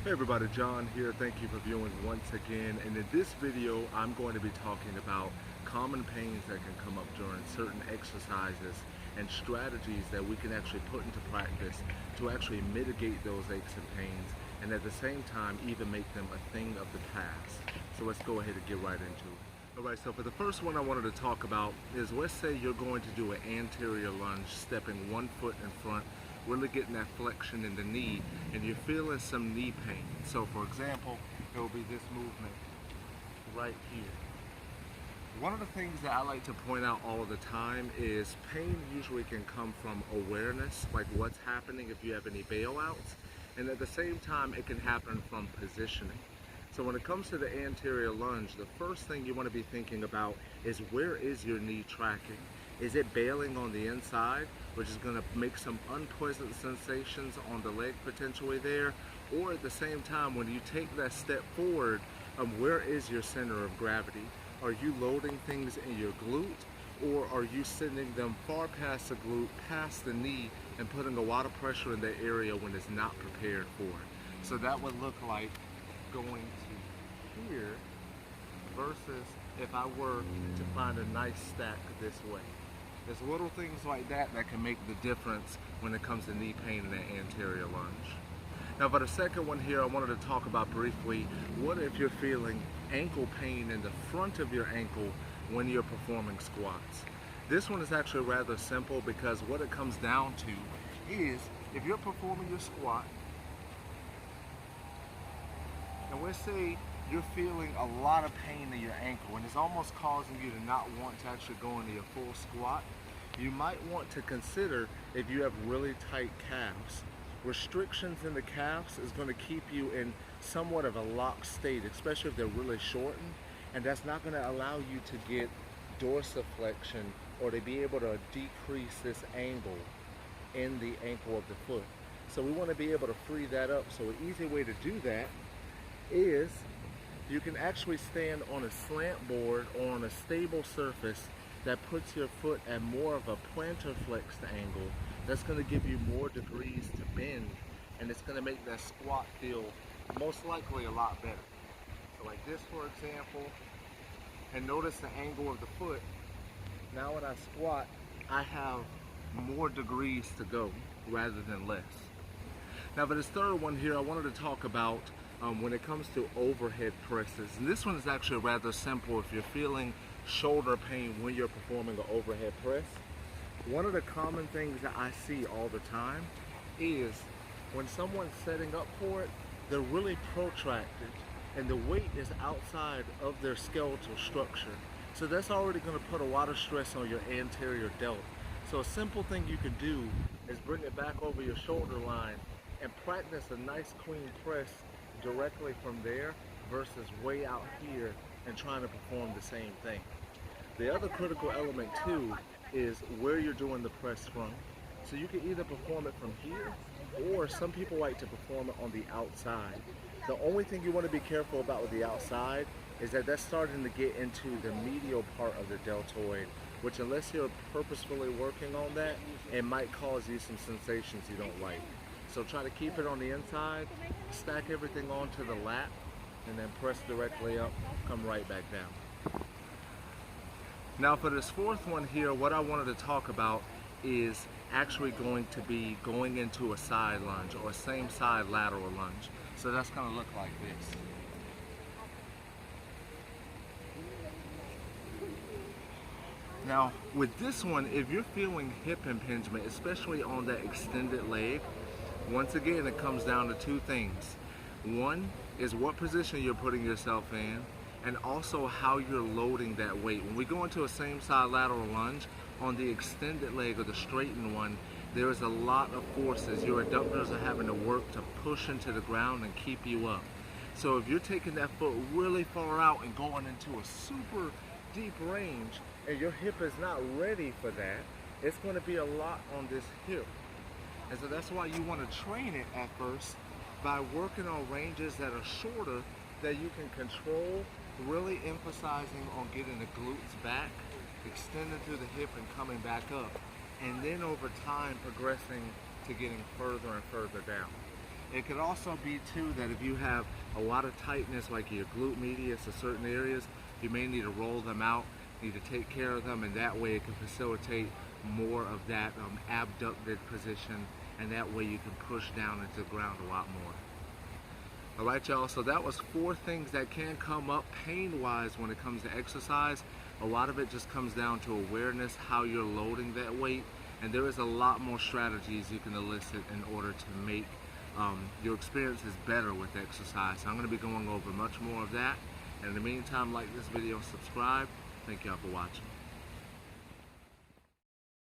Hey everybody, John here. Thank you for viewing once again. And in this video, I'm going to be talking about common pains that can come up during certain exercises and strategies that we can actually put into practice to actually mitigate those aches and pains and at the same time even make them a thing of the past. So let's go ahead and get right into it. Alright, so for the first one I wanted to talk about is, let's say you're going to do an anterior lunge, stepping one foot in front, really getting that flexion in the knee, and you're feeling some knee pain. So for example, it will be this movement right here. One of the things that I like to point out all of the time is pain usually can come from awareness, like what's happening if you have any bailouts, and at the same time it can happen from positioning. So when it comes to the anterior lunge, the first thing you want to be thinking about is, where is your knee tracking? Is it bailing on the inside, which is going to make some unpleasant sensations on the leg potentially there? Or at the same time, when you take that step forward, where is your center of gravity? Are you loading things in your glute, or are you sending them far past the glute, past the knee, and putting a lot of pressure in the area when it's not prepared for it? So that would look like going to here versus if I were to find a nice stack this way. There's little things like that that can make the difference when it comes to knee pain in the anterior lunge. Now for the second one here, I wanted to talk about briefly, what if you're feeling ankle pain in the front of your ankle when you're performing squats? This one is actually rather simple, because what it comes down to is, if you're performing your squat, and let's say you're feeling a lot of pain in your ankle and it's almost causing you to not want to actually go into your full squat, you might want to consider, if you have really tight calves, restrictions in the calves is going to keep you in somewhat of a locked state, especially if they're really shortened, and that's not going to allow you to get dorsiflexion or to be able to decrease this angle in the ankle of the foot. So we want to be able to free that up. So an easy way to do that is, you can actually stand on a slant board or on a stable surface that puts your foot at more of a plantar flexed angle. That's going to give you more degrees to bend, and it's going to make that squat feel most likely a lot better. So like this, for example, and notice the angle of the foot. Now when I squat, I have more degrees to go rather than less. Now for this third one here, I wanted to talk about when it comes to overhead presses. And this one is actually rather simple if you're feeling shoulder pain when you're performing an overhead press. One of the common things that I see all the time is, when someone's setting up for it, they're really protracted and the weight is outside of their skeletal structure. So that's already going to put a lot of stress on your anterior delt. So a simple thing you can do is bring it back over your shoulder line and practice a nice clean press directly from there versus way out here and trying to perform the same thing. The other critical element too is where you're doing the press from. So you can either perform it from here, or some people like to perform it on the outside. The only thing you want to be careful about with the outside is that that's starting to get into the medial part of the deltoid, which, unless you're purposefully working on that, it might cause you some sensations you don't like. So try to keep it on the inside, stack everything onto the lat, and then press directly up, come right back down. Now for this fourth one here, what I wanted to talk about is actually going to be going into a side lunge, or a same side lateral lunge. So that's going to look like this. Now with this one, if you're feeling hip impingement, especially on that extended leg, once again, it comes down to two things. One is what position you're putting yourself in, and also how you're loading that weight. When we go into a same side lateral lunge, on the extended leg or the straightened one, there is a lot of forces. Your adductors are having to work to push into the ground and keep you up. So if you're taking that foot really far out and going into a super deep range, and your hip is not ready for that, it's going to be a lot on this hip. And so that's why you want to train it at first by working on ranges that are shorter, that you can control, really emphasizing on getting the glutes back, extending through the hip and coming back up, and then over time progressing to getting further and further down. It could also be too that if you have a lot of tightness like your glute medius or certain areas, you may need to roll them out, need to take care of them, and that way it can facilitate more of that abducted position, and that way you can push down into the ground a lot more. All right, y'all, so that was 4 things that can come up pain-wise when it comes to exercise. A lot of it just comes down to awareness, how you're loading that weight, and there is a lot more strategies you can elicit in order to make your experiences better with exercise. So I'm going to be going over much more of that. And in the meantime, like this video, subscribe. Thank y'all for watching.